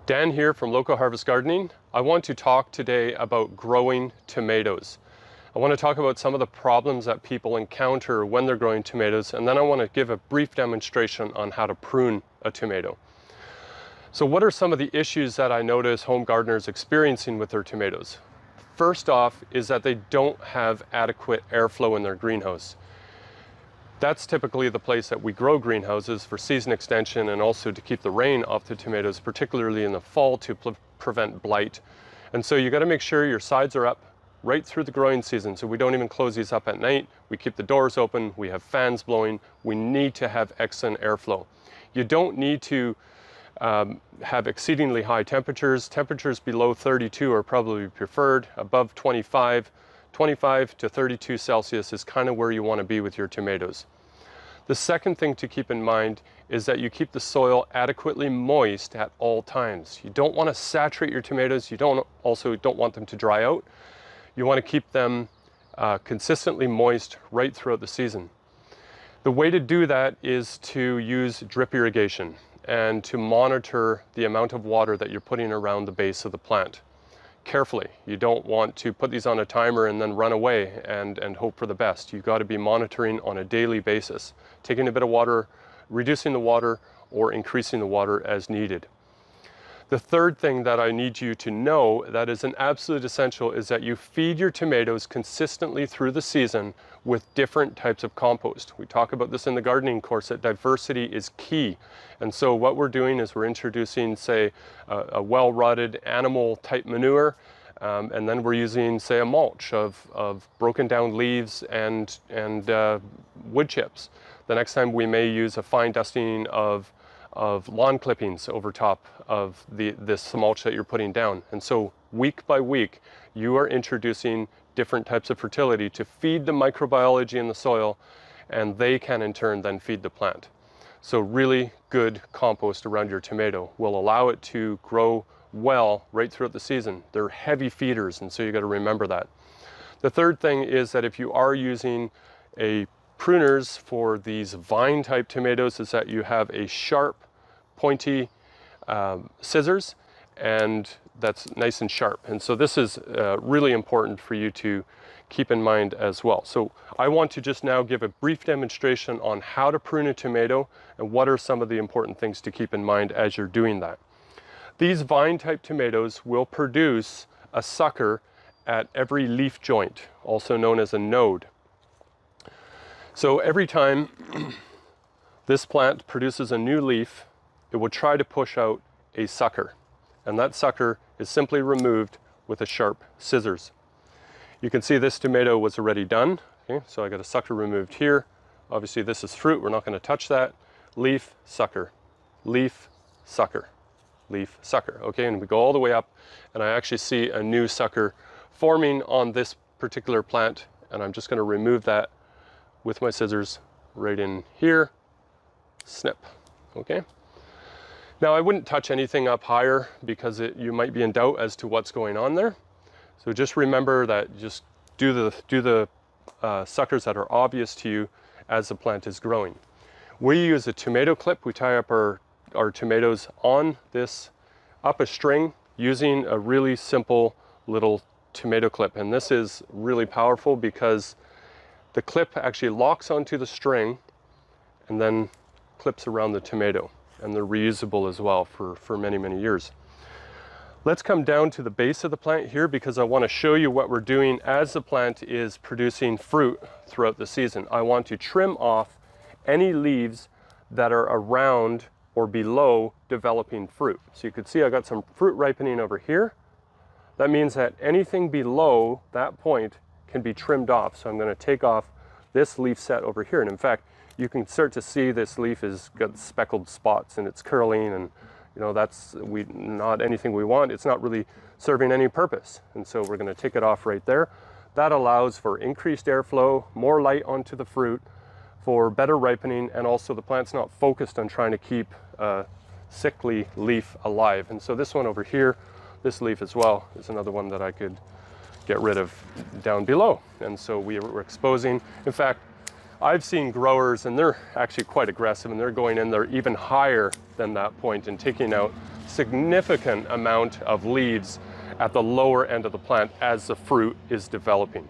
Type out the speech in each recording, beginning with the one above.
Dan here from Local Harvest Gardening. I want to talk today about growing tomatoes. I want to talk about some of the problems that people encounter when they're growing tomatoes, and then I want to give a brief demonstration on how to prune a tomato. So what are some of the issues that I notice home gardeners experiencing with their tomatoes? First off is that they don't have adequate airflow in their greenhouse. That's typically the place that we grow greenhouses for season extension and also to keep the rain off the tomatoes, particularly in the fall to prevent blight. And so you got to make sure your sides are up right through the growing season. So we don't even close these up at night. We keep the doors open. We have fans blowing. We need to have excellent airflow. You don't need to have exceedingly high temperatures. Temperatures below 32 are probably preferred. Above 25 to 32 Celsius is kind of where you want to be with your tomatoes. The second thing to keep in mind is that you keep the soil adequately moist at all times. You don't want to saturate your tomatoes. You also don't want them to dry out. You want to keep them consistently moist right throughout the season. The way to do that is to use drip irrigation and to monitor the amount of water that you're putting around the base of the plant. Carefully. You don't want to put these on a timer and then run away and hope for the best. You've got to be monitoring on a daily basis, taking a bit of water, reducing the water, or increasing the water as needed. The third thing that I need you to know that is an absolute essential is that you feed your tomatoes consistently through the season with different types of compost. We talk about this in the gardening course that diversity is key. And so what we're doing is we're introducing, say, a well-rotted animal type manure, and then we're using, say, a mulch of broken down leaves and wood chips. The next time we may use a fine dusting of lawn clippings over top of this mulch that you're putting down. And so week by week, you are introducing different types of fertility to feed the microbiology in the soil, and they can in turn then feed the plant. So really good compost around your tomato will allow it to grow well right throughout the season. They're heavy feeders, and so you got to remember that. The third thing is that if you are using a pruners for these vine type tomatoes is that you have a sharp, pointy scissors, and that's nice and sharp. And so this is really important for you to keep in mind as well. So I want to just now give a brief demonstration on how to prune a tomato and what are some of the important things to keep in mind as you're doing that. These vine type tomatoes will produce a sucker at every leaf joint, also known as a node. So every time this plant produces a new leaf, it will try to push out a sucker. And that sucker is simply removed with a sharp scissors. You can see this tomato was already done. Okay, so I got a sucker removed here. Obviously this is fruit, we're not going to touch that. Leaf, sucker, leaf, sucker, leaf, sucker. Okay, and we go all the way up, and I actually see a new sucker forming on this particular plant, and I'm just going to remove that with my scissors right in here. Snip. Okay. Now I wouldn't touch anything up higher because you might be in doubt as to what's going on there. So just remember that just do the suckers that are obvious to you as the plant is growing. We use a tomato clip. We tie up our tomatoes on this, up a string, using a really simple little tomato clip. And this is really powerful because the clip actually locks onto the string and then clips around the tomato. And they're reusable as well for many, many years. Let's come down to the base of the plant here because I want to show you what we're doing as the plant is producing fruit throughout the season. I want to trim off any leaves that are around or below developing fruit. So you can see I got some fruit ripening over here. That means that anything below that point can be trimmed off. So I'm going to take off this leaf set over here. And in fact, you can start to see this leaf has got speckled spots and it's curling, and you know that's not anything we want. It's not really serving any purpose. And so we're going to take it off right there. That allows for increased airflow, more light onto the fruit, for better ripening, and also the plant's not focused on trying to keep a sickly leaf alive. And so this one over here, this leaf as well, is another one that I could get rid of down below. And so we're exposing. In fact, I've seen growers, and they're actually quite aggressive, and they're going in there even higher than that point and taking out significant amount of leaves at the lower end of the plant as the fruit is developing.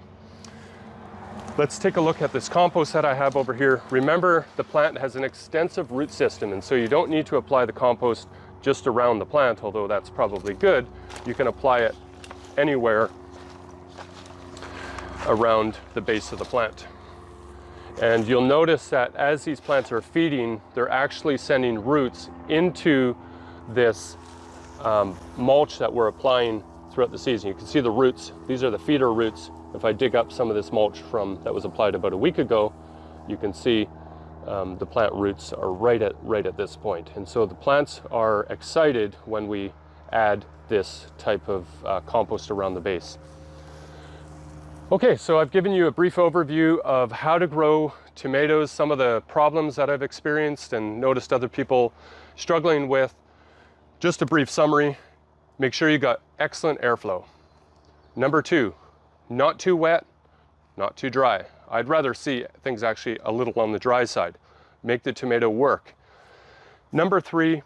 Let's take a look at this compost that I have over here. Remember, the plant has an extensive root system, and so you don't need to apply the compost just around the plant, although that's probably good. You can apply it anywhere around the base of the plant. And you'll notice that as these plants are feeding, they're actually sending roots into this mulch that we're applying throughout the season. You can see the roots. These are the feeder roots. If I dig up some of this mulch that was applied about a week ago, you can see the plant roots are right at this point. And so the plants are excited when we add this type of compost around the base. Okay, so I've given you a brief overview of how to grow tomatoes, some of the problems that I've experienced and noticed other people struggling with. Just a brief summary: make sure you got excellent airflow. Number 2, not too wet, not too dry. I'd rather see things actually a little on the dry side. Make the tomato work. Number 3,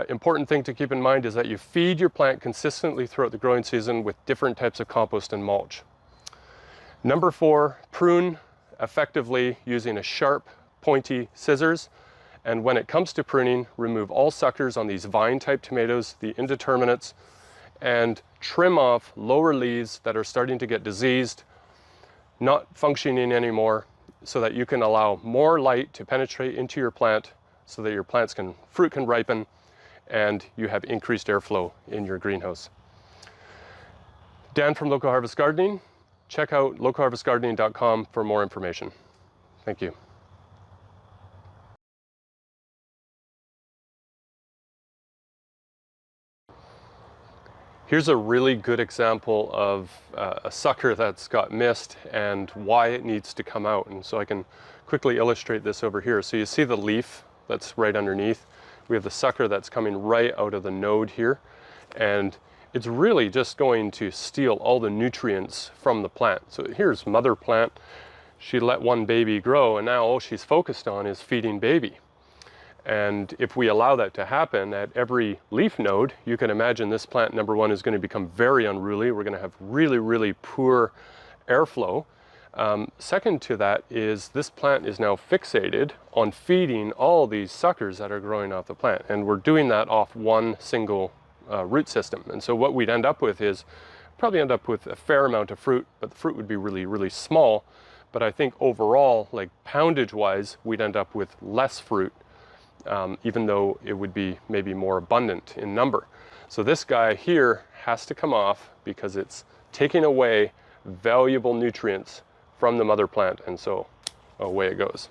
important thing to keep in mind is that you feed your plant consistently throughout the growing season with different types of compost and mulch. Number 4, prune effectively using a sharp, pointy scissors. And when it comes to pruning, remove all suckers on these vine-type tomatoes, the indeterminates, and trim off lower leaves that are starting to get diseased, not functioning anymore, so that you can allow more light to penetrate into your plant so that your fruit can ripen and you have increased airflow in your greenhouse. Dan from Local Harvest Gardening. Check out localharvestgardening.com for more information. Thank you. Here's a really good example of a sucker that's got missed and why it needs to come out. And so I can quickly illustrate this over here. So you see the leaf that's right underneath. We have the sucker that's coming right out of the node here. And it's really just going to steal all the nutrients from the plant. So here's mother plant. She let one baby grow, and now all she's focused on is feeding baby. And if we allow that to happen at every leaf node, you can imagine this plant, number 1, is going to become very unruly. We're going to have really, really poor airflow. Second to that is this plant is now fixated on feeding all these suckers that are growing off the plant. And we're doing that off one single root system. And so what we'd end up with is probably end up with a fair amount of fruit, but the fruit would be really, really small. But I think overall, like poundage wise, we'd end up with less fruit, even though it would be maybe more abundant in number. So this guy here has to come off because it's taking away valuable nutrients from the mother plant, and so away it goes.